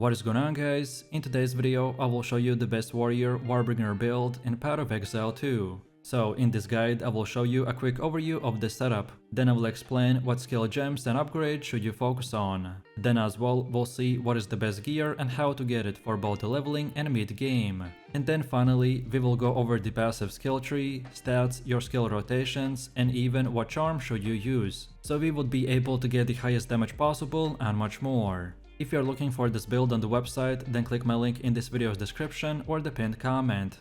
What is going on, guys? In today's video I will show you the best warrior Warbringer build in Path of Exile 2. So in this guide I will show you a quick overview of the setup, then I will explain what skill gems and upgrades should you focus on. Then as well we'll see what is the best gear and how to get it for both the leveling and mid game. And then finally we will go over the passive skill tree, stats, your skill rotations, and even what charm should you use, so we would be able to get the highest damage possible and much more. If you're looking for this build on the website, then click my link in this video's description or the pinned comment.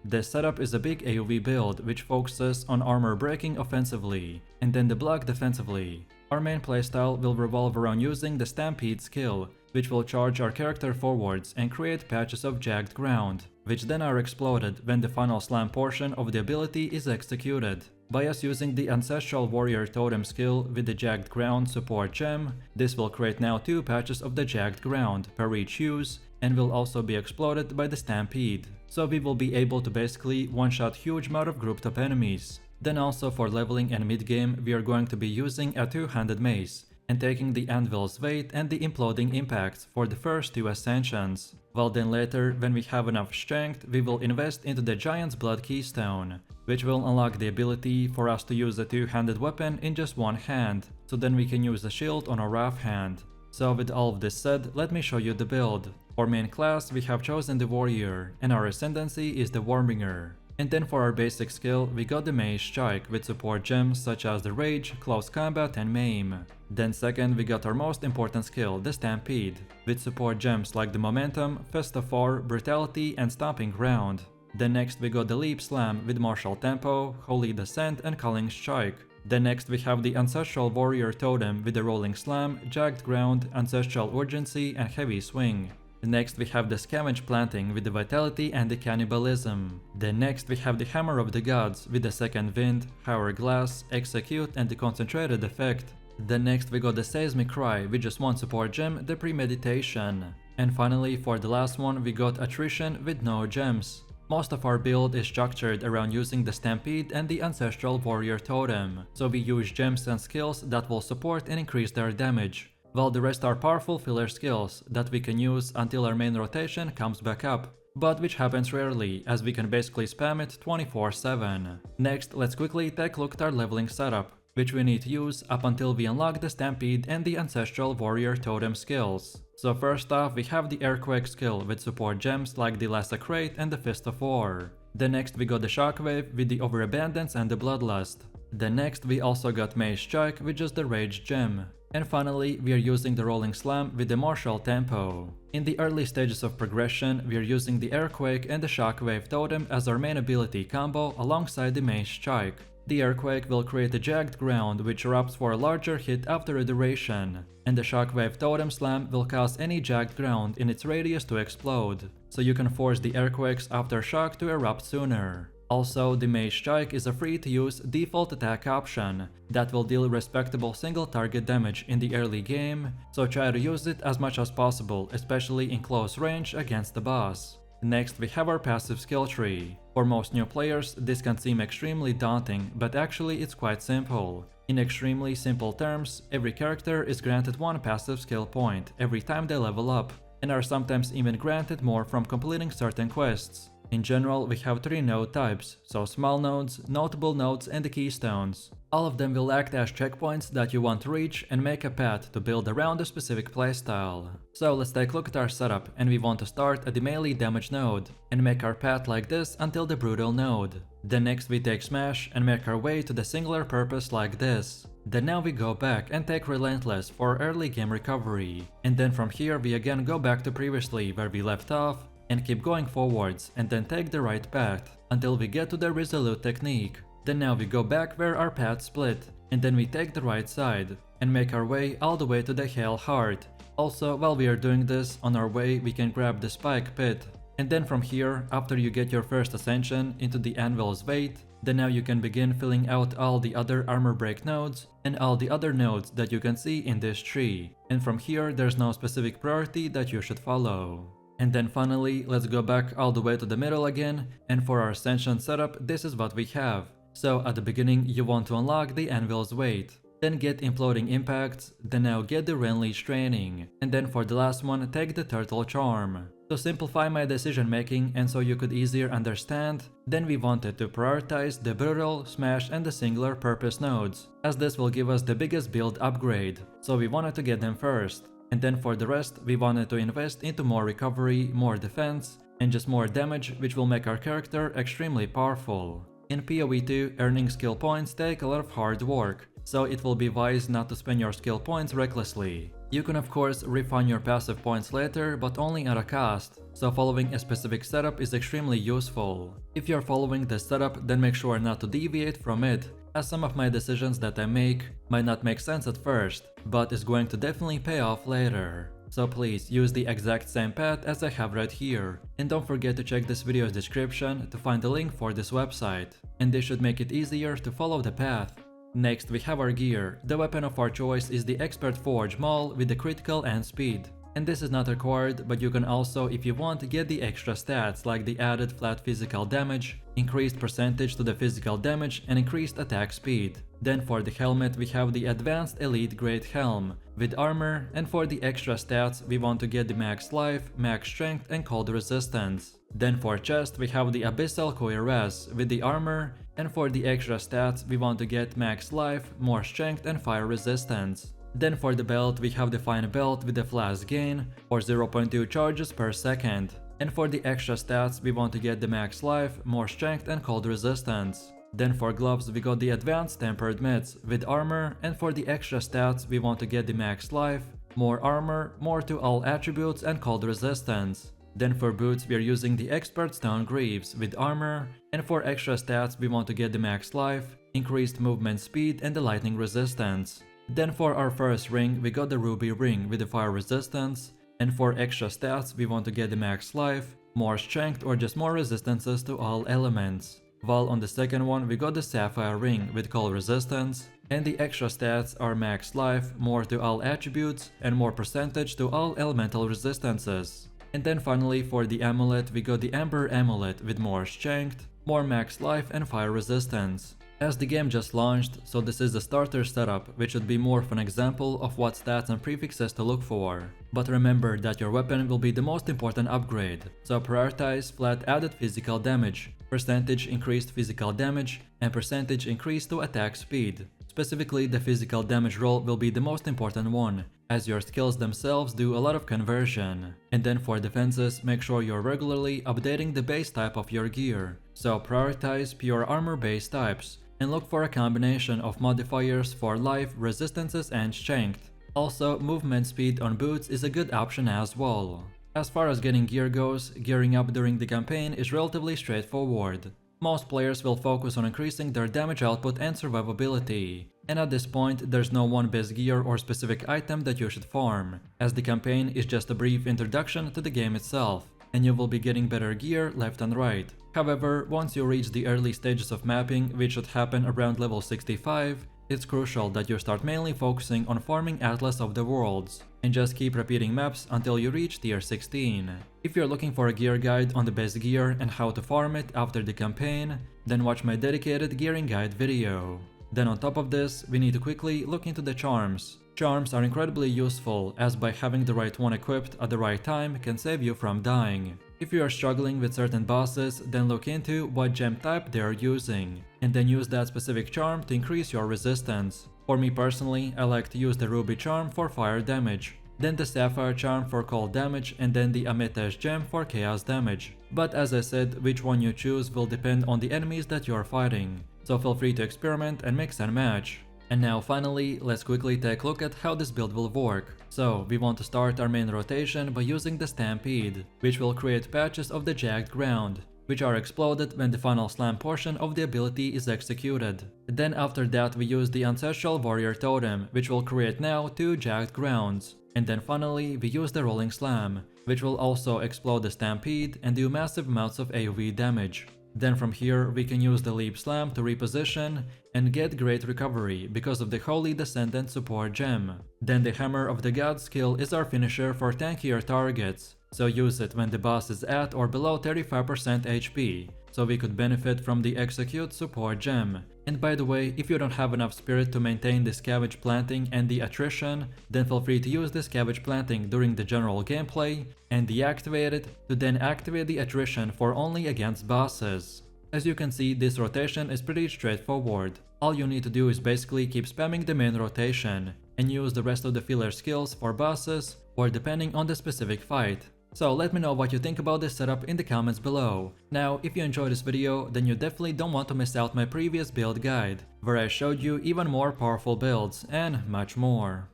This setup is a big AoV build which focuses on armor breaking offensively, and then the block defensively. Our main playstyle will revolve around using the Stampede skill, which will charge our character forwards and create patches of jagged ground, which then are exploded when the final slam portion of the ability is executed. By us using the Ancestral Warrior Totem skill with the Jagged Ground support gem, this will create now 2 patches of the Jagged Ground per each use, and will also be exploded by the Stampede. So we will be able to basically one-shot huge amount of grouped up enemies. Then also for leveling and mid-game we are going to be using a 2-handed mace, and taking the anvil's weight and the imploding impacts for the first 2 ascensions. While then later, when we have enough strength, we will invest into the Giant's Blood Keystone, which will unlock the ability for us to use a 2-handed weapon in just one hand, so then we can use a shield on our rough hand. So with all of this said, let me show you the build. For main class we have chosen the warrior, and our ascendancy is the Warbringer. And then for our basic skill we got the Mace Strike with support gems such as the Rage, Close Combat and Maim. Then second we got our most important skill, the Stampede, with support gems like the Momentum, Fist of Four, Brutality and Stomping Ground. Then next we got the Leap Slam with Martial Tempo, Holy Descent and Culling Strike. Then next we have the Ancestral Warrior Totem with the Rolling Slam, Jagged Ground, Ancestral Urgency and Heavy Swing. Next we have the Scavenge Planting with the Vitality and the Cannibalism. Then next we have the Hammer of the Gods with the Second Wind, Hourglass, Execute and the Concentrated Effect. Then next we got the Seismic Cry with just one support gem, the Premeditation. And finally for the last one we got Attrition with no gems. Most of our build is structured around using the Stampede and the Ancestral Warrior Totem, so we use gems and skills that will support and increase their damage, while the rest are powerful filler skills that we can use until our main rotation comes back up, but which happens rarely as we can basically spam it 24/7. Next, let's quickly take a look at our leveling setup, which we need to use up until we unlock the Stampede and the Ancestral Warrior Totem skills. So first off we have the Earthquake skill with support gems like the Lassacrate and the Fist of War. Then next we got the Shockwave with the Overabundance and the Bloodlust. Then next we also got Mace Strike with just the Rage gem. And finally we are using the Rolling Slam with the Martial Tempo. In the early stages of progression we are using the Earthquake and the Shockwave Totem as our main ability combo alongside the Mace Strike. The Earthquake will create a jagged ground which erupts for a larger hit after a duration, and the Shockwave Totem Slam will cause any jagged ground in its radius to explode, so you can force the Earthquake's aftershock to erupt sooner. Also, the Mace Strike is a free-to-use default attack option that will deal respectable single target damage in the early game, so try to use it as much as possible, especially in close range against the boss. Next we have our passive skill tree. For most new players this can seem extremely daunting, but actually it's quite simple. In extremely simple terms, every character is granted 1 passive skill point every time they level up, and are sometimes even granted more from completing certain quests. In general we have 3 node types, so small nodes, notable nodes and the keystones. All of them will act as checkpoints that you want to reach and make a path to build around a specific playstyle. So let's take a look at our setup, and we want to start at the melee damage node and make our path like this until the brutal node. Then next we take smash and make our way to the singular purpose like this. Then now we go back and take relentless for early game recovery, and then from here we again go back to previously where we left off and keep going forwards, and then take the right path until we get to the resolute technique. Then now we go back where our paths split, and then we take the right side and make our way all the way to the Hail Heart. Also, while we are doing this, on our way we can grab the Spike Pit. And then from here, after you get your first ascension into the Anvil's Weight, then now you can begin filling out all the other armor break nodes and all the other nodes that you can see in this tree. And from here there's no specific priority that you should follow. And then finally, let's go back all the way to the middle again, and for our ascension setup this is what we have. So at the beginning you want to unlock the Anvil's Weight. then get Imploding Impacts, then now get the Renlee's Training, and then for the last one take the Turtle Charm. To simplify my decision making and so you could easier understand, then we wanted to prioritize the Brutal, Smash and the Singular Purpose nodes, as this will give us the biggest build upgrade, so we wanted to get them first. And then for the rest, we wanted to invest into more recovery, more defense, and just more damage, which will make our character extremely powerful. In PoE 2, earning skill points take a lot of hard work, so it will be wise not to spend your skill points recklessly. You can of course refine your passive points later, but only at a cost, so following a specific setup is extremely useful. If you're following this setup, then make sure not to deviate from it, as some of my decisions that I make might not make sense at first, but is going to definitely pay off later. So please use the exact same path as I have right here, and don't forget to check this video's description to find the link for this website, and this should make it easier to follow the path. Next we have our gear. The weapon of our choice is the Expert Forge Maul with the critical and speed. And this is not required, but you can also, if you want, get the extra stats like the added flat physical damage, increased percentage to the physical damage and increased attack speed. Then for the helmet we have the Advanced Elite Grade Helm with armor, and for the extra stats we want to get the max life, max strength and cold resistance. Then for chest we have the Abyssal Cuirass with the armor, and for the extra stats we want to get max life, more strength and fire resistance. Then for the belt we have the Fine Belt with the Flash Gain or 0.2 charges per second. And for the extra stats we want to get the max life, more strength and cold resistance. Then for gloves we got the Advanced Tempered Mitts with armor, and for the extra stats we want to get the max life, more armor, more to all attributes and cold resistance. Then for boots we are using the Expert Stone Greaves with armor, and for extra stats we want to get the max life, increased movement speed and the lightning resistance. Then for our first ring we got the Ruby Ring with the fire resistance, and for extra stats we want to get the max life, more strength or just more resistances to all elements. While on the second one we got the Sapphire Ring with cold resistance, and the extra stats are max life, more to all attributes and more percentage to all elemental resistances. And then finally for the amulet we got the Ember Amulet with more strength, more max life and fire resistance. As the game just launched, so this is the starter setup, which should be more of an example of what stats and prefixes to look for. But remember that your weapon will be the most important upgrade, so prioritize flat added physical damage, percentage increased physical damage, and percentage increase to attack speed. Specifically, the physical damage roll will be the most important one, as your skills themselves do a lot of conversion. And then for defenses, make sure you're regularly updating the base type of your gear, so prioritize pure armor base types, and look for a combination of modifiers for life, resistances and strength. Also, movement speed on boots is a good option as well. As far as getting gear goes, gearing up during the campaign is relatively straightforward. Most players will focus on increasing their damage output and survivability, and at this point there's no one best gear or specific item that you should farm, as the campaign is just a brief introduction to the game itself, and you will be getting better gear left and right. However, once you reach the early stages of mapping, which should happen around level 65, it's crucial that you start mainly focusing on farming Atlas of the Worlds, and just keep repeating maps until you reach tier 16. If you're looking for a gear guide on the best gear and how to farm it after the campaign, then watch my dedicated gearing guide video. Then on top of this, we need to quickly look into the charms. Charms are incredibly useful, as by having the right one equipped at the right time can save you from dying. If you are struggling with certain bosses, then look into what gem type they are using, and then use that specific charm to increase your resistance. For me personally, I like to use the Ruby charm for fire damage, then the Sapphire charm for cold damage, and then the Amethyst gem for chaos damage. But as I said, which one you choose will depend on the enemies that you are fighting, so feel free to experiment and mix and match. And now finally, let's quickly take a look at how this build will work. So, we want to start our main rotation by using the Stampede, which will create patches of the jagged ground, which are exploded when the final slam portion of the ability is executed. Then after that we use the Ancestral Warrior Totem, which will create now 2 jagged grounds. And then finally we use the Rolling Slam, which will also explode the Stampede and do massive amounts of AoE damage. Then from here we can use the Leap Slam to reposition, and get great recovery because of the Holy Descendant support gem. Then the Hammer of the Gods skill is our finisher for tankier targets, so use it when the boss is at or below 35% HP, so we could benefit from the Execute support gem. And by the way, if you don't have enough spirit to maintain the Scavenge Planting and the Attrition, then feel free to use the Scavenge Planting during the general gameplay and deactivate it to then activate the Attrition for only against bosses. As you can see, this rotation is pretty straightforward. All you need to do is basically keep spamming the main rotation and use the rest of the filler skills for bosses or depending on the specific fight. So let me know what you think about this setup in the comments below. Now, if you enjoyed this video, then you definitely don't want to miss out my previous build guide, where I showed you even more powerful builds and much more.